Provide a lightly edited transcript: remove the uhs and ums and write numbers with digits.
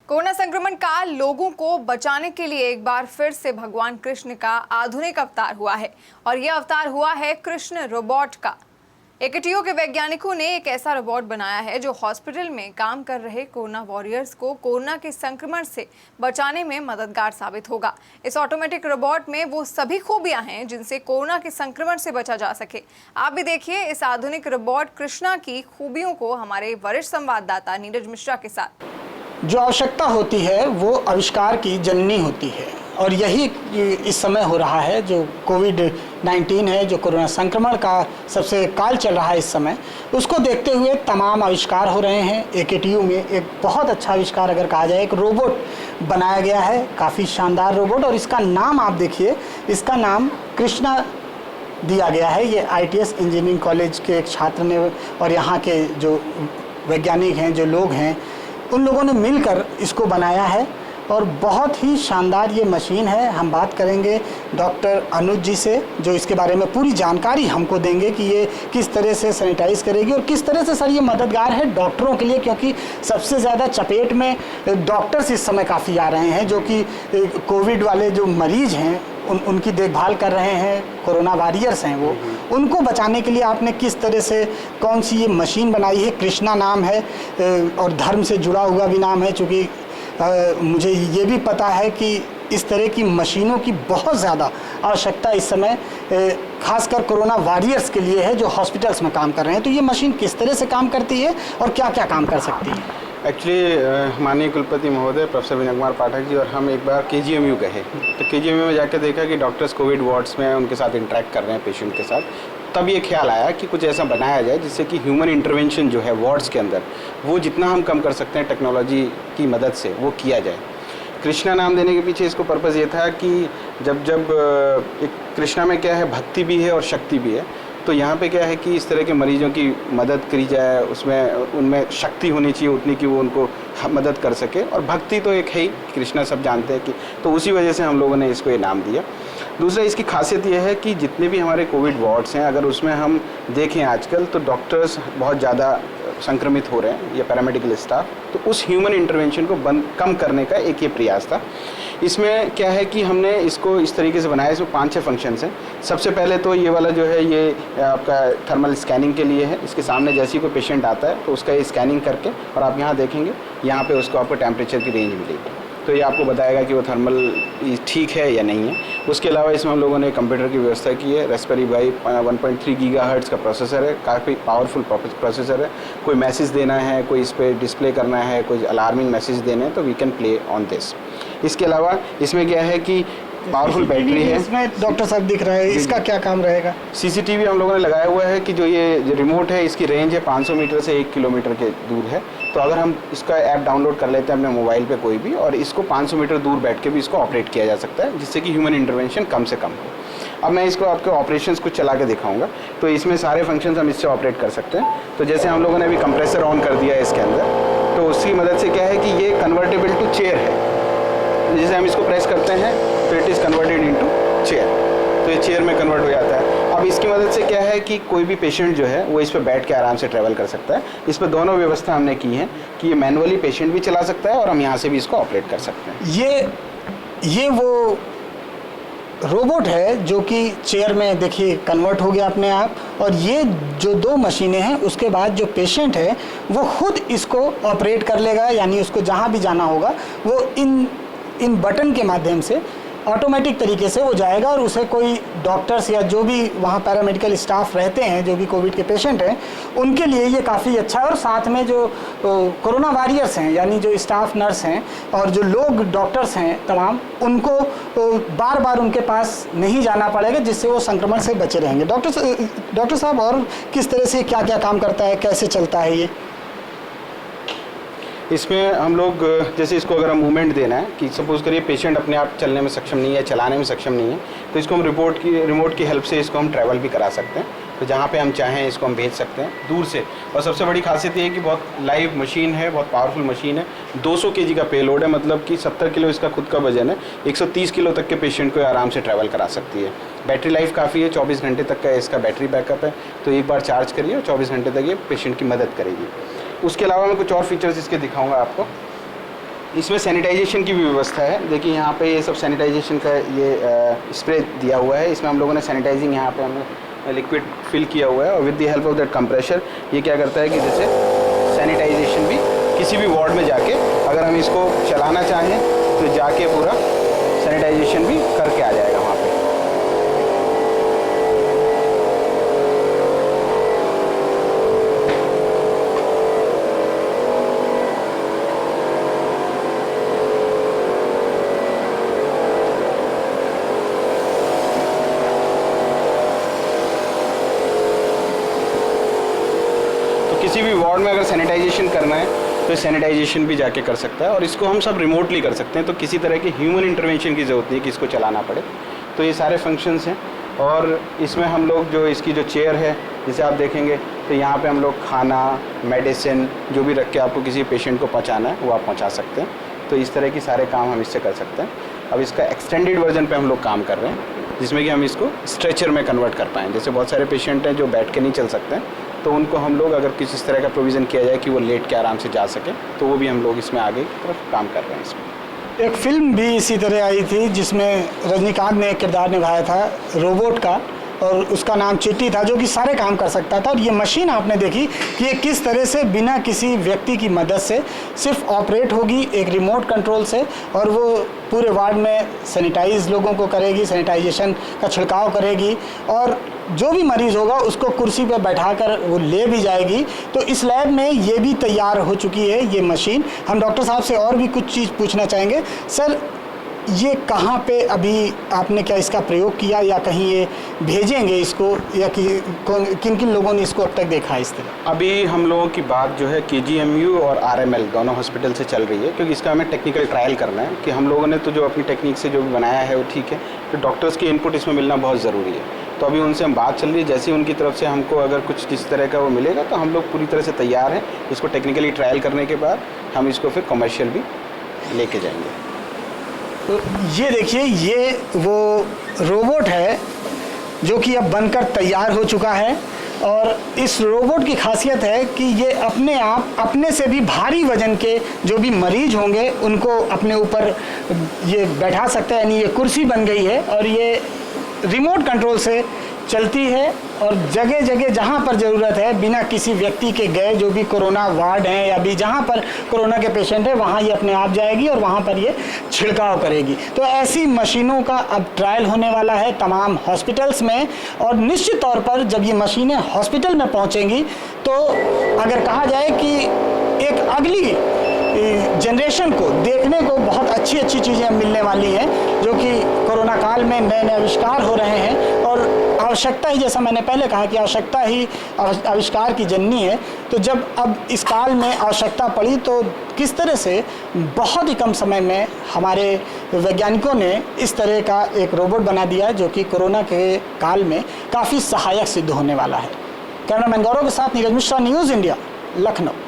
Corona संक्रमण का लोगों को बचाने के लिए एक बार फिर से भगवान कृष्ण का आधुनिक अवतार हुआ है और यह अवतार हुआ है कृष्ण रोबोट का। एकेटीयू के वैज्ञानिकों ने एक ऐसा रोबोट बनाया है जो हॉस्पिटल में काम कर रहे कोरोना वॉरियर्स को कोरोना के संक्रमण से बचाने में मददगार साबित होगा। इस ऑटोमेटिक रोबोट में वो सभी खूबियां हैं जिनसे कोरोना के संक्रमण से बचा जा सके। आप भी देखिए इस आधुनिक रोबोट कृष्णा की खूबियों को हमारे वरिष्ठ संवाददाता नीरज मिश्रा के साथ। जो आवश्यकता होती है वो आविष्कार की जननी होती है और यही इस समय हो रहा है। जो कोविड-19 है, जो कोरोना संक्रमण का सबसे काल चल रहा है इस समय, उसको देखते हुए तमाम आविष्कार हो रहे हैं। एकेटीयू में एक बहुत अच्छा आविष्कार अगर कहा जाए, एक रोबोट बनाया गया है, काफ़ी शानदार रोबोट, और इसका नाम आप देखिए, इसका नाम कृष्णा दिया गया है। ये ITS इंजीनियरिंग कॉलेज के एक छात्र ने और यहाँ के जो वैज्ञानिक हैं, जो लोग हैं, उन लोगों ने मिलकर इसको बनाया है और बहुत ही शानदार ये मशीन है। हम बात करेंगे डॉक्टर अनुज जी से, जो इसके बारे में पूरी जानकारी हमको देंगे कि ये किस तरह से सैनिटाइज करेगी और किस तरह से सर ये मददगार है डॉक्टरों के लिए, क्योंकि सबसे ज़्यादा चपेट में डॉक्टर्स इस समय काफ़ी आ रहे हैं, जो कि कोविड वाले जो मरीज हैं उनकी देखभाल कर रहे हैं, कोरोना वॉरियर्स हैं वो, उनको बचाने के लिए आपने किस तरह से कौन सी ये मशीन बनाई है। कृष्णा नाम है और धर्म से जुड़ा हुआ भी नाम है, चूँकि मुझे ये भी पता है कि इस तरह की मशीनों की बहुत ज़्यादा आवश्यकता इस समय खासकर कोरोना वॉरियर्स के लिए है जो हॉस्पिटल्स में काम कर रहे हैं। तो ये मशीन किस तरह से काम करती है और क्या क्या काम कर सकती है? एक्चुअली माननीय कुलपति महोदय प्रोफेसर विनय कुमार पाठक जी और हम एक बार KGMU गए, तो KGMU में जाकर देखा कि डॉक्टर्स कोविड वार्ड्स में उनके साथ इंटरेक्ट कर रहे हैं पेशेंट के साथ। तब ये ख्याल आया कि कुछ ऐसा बनाया जाए जिससे कि ह्यूमन इंटरवेंशन जो है वार्ड्स के अंदर, वो जितना हम कम कर सकते हैं टेक्नोलॉजी की मदद से, वो किया जाए। कृष्णा नाम देने के पीछे इसको पर्पज़ ये था कि जब एक कृष्णा में क्या है, भक्ति भी है और शक्ति भी है। तो यहाँ पे क्या है कि इस तरह के मरीजों की मदद करी जाए, उसमें उनमें शक्ति होनी चाहिए उतनी कि वो उनको मदद कर सके, और भक्ति तो एक है ही, कृष्णा सब जानते हैं कि, तो उसी वजह से हम लोगों ने इसको ये नाम दिया। दूसरा इसकी खासियत ये है कि जितने भी हमारे कोविड वार्ड्स हैं, अगर उसमें हम देखें आजकल तो डॉक्टर्स बहुत ज़्यादा संक्रमित हो रहे हैं या पैरामेडिकल स्टाफ, तो उस ह्यूमन इंटरवेंशन को कम करने का एक ये प्रयास था। इसमें क्या है कि हमने इसको इस तरीके से बनाया, इसमें 5-6 फंक्शंस हैं। सबसे पहले तो ये वाला जो है ये आपका थर्मल स्कैनिंग के लिए है। इसके सामने जैसे ही कोई पेशेंट आता है तो उसका ये स्कैनिंग करके, और आप यहाँ देखेंगे यहाँ पे उसको आपको टेम्परेचर की रेंज मिलेगी, तो ये आपको बताएगा कि वो थर्मल ठीक है या नहीं है। उसके अलावा इसमें हम लोगों ने कंप्यूटर की व्यवस्था की है। रास्पबेरी पाई 1.3 गीगाहर्ट्ज़ का प्रोसेसर है, काफ़ी पावरफुल प्रोसेसर है। कोई मैसेज देना है, कोई इस पर डिस्प्ले करना है, कोई अलार्मिंग मैसेज देने हैं, तो we can play on this. इसके अलावा इसमें क्या है कि पावरफुल बैटरी है। इसमें डॉक्टर साहब दिख रहा है, इसका क्या काम रहेगा? CCTV हम लोगों ने लगाया हुआ है कि जो ये रिमोट है, इसकी रेंज है 500 मीटर से 1 किलोमीटर के दूर है। तो अगर हम इसका ऐप डाउनलोड कर लेते हैं अपने मोबाइल पे कोई भी, और इसको 500 मीटर दूर बैठ के भी इसको ऑपरेट किया जा सकता है, जिससे कि ह्यूमन इंटरवेंशन कम से कम हो। अब मैं इसको आपके ऑपरेशंस कुछ चला के दिखाऊंगा, तो इसमें सारे फंक्शंस हम इससे ऑपरेट कर सकते हैं। तो जैसे हम लोगों ने अभी कंप्रेसर ऑन कर दिया है इसके अंदर, तो उसकी मदद से क्या है कि ये कन्वर्टेबल टू चेयर है। जैसे हम इसको प्रेस करते हैं तो it is converted into chair, तो ये चेयर में कन्वर्ट हो जाता है। अब इसकी मदद से क्या है कि कोई भी पेशेंट जो है वो इस पर बैठ के आराम से ट्रैवल कर सकता है। इस पर दोनों व्यवस्था हमने की है कि ये मैनुअली पेशेंट भी चला सकता है और हम यहाँ से भी इसको ऑपरेट कर सकते हैं। ये वो रोबोट है जो कि चेयर में देखिए कन्वर्ट हो गया अपने आप, और ये जो 2 मशीनें हैं उसके बाद जो पेशेंट है वो खुद इसको ऑपरेट कर लेगा, यानी उसको जहाँ भी जाना होगा वो इन बटन के माध्यम से ऑटोमेटिक तरीके से वो जाएगा, और उसे कोई डॉक्टर्स या जो भी वहाँ पैरामेडिकल स्टाफ रहते हैं, जो भी कोविड के पेशेंट हैं, उनके लिए ये काफ़ी अच्छा है। और साथ में जो कोरोना वॉरियर्स हैं, यानी जो स्टाफ नर्स हैं और जो लोग डॉक्टर्स हैं तमाम, उनको बार बार उनके पास नहीं जाना पड़ेगा, जिससे वो संक्रमण से बचे रहेंगे। डॉक्टर साहब, और किस तरह से क्या क्या काम करता है, कैसे चलता है ये? इसमें हम लोग जैसे इसको अगर हम मूवमेंट देना है कि सपोज़ करिए पेशेंट अपने आप चलने में सक्षम नहीं है, चलाने में सक्षम नहीं है, तो इसको हम रिमोट की हेल्प से इसको हम ट्रैवल भी करा सकते हैं। तो जहाँ पे हम चाहें इसको हम भेज सकते हैं दूर से। और सबसे बड़ी खासियत ये है कि बहुत लाइव मशीन है, बहुत पावरफुल मशीन है। 200 kg का पेलोड है, मतलब कि 70 किलो इसका खुद का वजन है। 130 किलो तक के पेशेंट को आराम से ट्रैवल करा सकती है। बैटरी लाइफ काफ़ी है, 24 घंटे तक का इसका बैटरी बैकअप है। तो एक बार चार्ज करिए और 24 घंटे तक ये पेशेंट की मदद करेगी। उसके अलावा मैं कुछ और फीचर्स इसके दिखाऊँगा आपको। इसमें सैनिटाइजेशन की भी व्यवस्था है। देखिए यहाँ पे ये सब सैनिटाइजेशन का ये स्प्रे दिया हुआ है। इसमें हम लोगों ने सैनिटाइजिंग यहाँ पे हमने लिक्विड फिल किया हुआ है और with the help of that compressor ये क्या करता है कि जैसे सैनिटाइजेशन भी किसी भी वार्ड में जाके अगर हम इसको चलाना चाहें तो जाके पूरा सैनिटाइजेशन भी करके आ जाएगा वहाँ पे। किसी भी वार्ड में अगर सैनिटाइजेशन करना है तो सैनिटाइजेशन भी जाके कर सकता है और इसको हम सब रिमोटली कर सकते हैं, तो किसी तरह की ह्यूमन इंटरवेंशन की ज़रूरत नहीं है कि इसको चलाना पड़े। तो ये सारे फंक्शंस हैं और इसमें हम लोग जो इसकी जो चेयर है जिसे आप देखेंगे तो यहाँ पे हम लोग खाना, मेडिसिन जो भी रख के आपको किसी पेशेंट को पहुँचाना है वो आप पहुँचा सकते हैं। तो इस तरह की सारे काम हम इससे कर सकते हैं। अब इसका एक्सटेंडेड वर्जन पे हम लोग काम कर रहे हैं जिसमें कि हम इसको स्ट्रेचर में कन्वर्ट कर पाएँ। जैसे बहुत सारे पेशेंट हैं जो बैठ के नहीं चल सकते हैं, तो उनको हम लोग अगर किसी तरह का प्रोविज़न किया जाए कि वो लेट के आराम से जा सके तो वो भी हम लोग इसमें आगे की तरफ काम कर रहे हैं। इसमें एक फिल्म भी इसी तरह आई थी जिसमें रजनीकांत ने एक किरदार निभाया था रोबोट का और उसका नाम चिट्टी था, जो कि सारे काम कर सकता था। और ये मशीन आपने देखी कि ये किस तरह से बिना किसी व्यक्ति की मदद से सिर्फ ऑपरेट होगी एक रिमोट कंट्रोल से और वो पूरे वार्ड में सैनिटाइज लोगों को करेगी, सैनिटाइजेशन का छिड़काव करेगी और जो भी मरीज़ होगा उसको कुर्सी पे बैठाकर वो ले भी जाएगी। तो इस लैब में ये भी तैयार हो चुकी है ये मशीन। हम डॉक्टर साहब से और भी कुछ चीज़ पूछना चाहेंगे। सर, ये कहाँ पे अभी आपने क्या इसका प्रयोग किया या कहीं ये भेजेंगे इसको या कि किन किन लोगों ने इसको अब तक देखा है इस तरह? अभी हम लोगों की बात जो है KGMU और RML दोनों हॉस्पिटल से चल रही है, क्योंकि इसका हमें टेक्निकल ट्रायल करना है कि हम लोगों ने तो जो अपनी टेक्निक से जो भी बनाया है वो ठीक है, तो डॉक्टर्स की इनपुट इसमें मिलना बहुत ज़रूरी है। तो अभी उनसे हम बात चल रही है, जैसे ही उनकी तरफ से हमको अगर कुछ इस तरह का वो मिलेगा तो हम लोग पूरी तरह से तैयार हैं। इसको टेक्निकली ट्रायल करने के बाद हम इसको फिर कमर्शियल भी लेके जाएंगे। तो ये देखिए, ये वो रोबोट है जो कि अब बनकर तैयार हो चुका है और इस रोबोट की खासियत है कि ये अपने आप अपने से भी भारी वजन के जो भी मरीज होंगे उनको अपने ऊपर ये बैठा सकता है। यानी ये कुर्सी बन गई है और ये रिमोट कंट्रोल से चलती है और जगह जगह जहाँ पर ज़रूरत है बिना किसी व्यक्ति के गए जो भी कोरोना वार्ड हैं या भी जहाँ पर कोरोना के पेशेंट हैं वहाँ ये अपने आप जाएगी और वहाँ पर ये छिड़काव करेगी। तो ऐसी मशीनों का अब ट्रायल होने वाला है तमाम हॉस्पिटल्स में और निश्चित तौर पर जब ये मशीनें हॉस्पिटल में पहुँचेंगी तो अगर कहा जाए कि एक अगली जनरेशन को देखने को बहुत अच्छी अच्छी चीज़ें मिलने वाली हैं जो कि कोरोना काल में नए नए आविष्कार हो रहे हैं। और आवश्यकता ही, जैसा मैंने पहले कहा कि आवश्यकता ही आविष्कार की जननी है, तो जब अब इस काल में आवश्यकता पड़ी तो किस तरह से बहुत ही कम समय में हमारे वैज्ञानिकों ने इस तरह का एक रोबोट बना दिया जो कि कोरोना के काल में काफ़ी सहायक सिद्ध होने वाला है। कैमरामैन गौरव के साथ नीरज मिश्रा, न्यूज़ इंडिया, लखनऊ।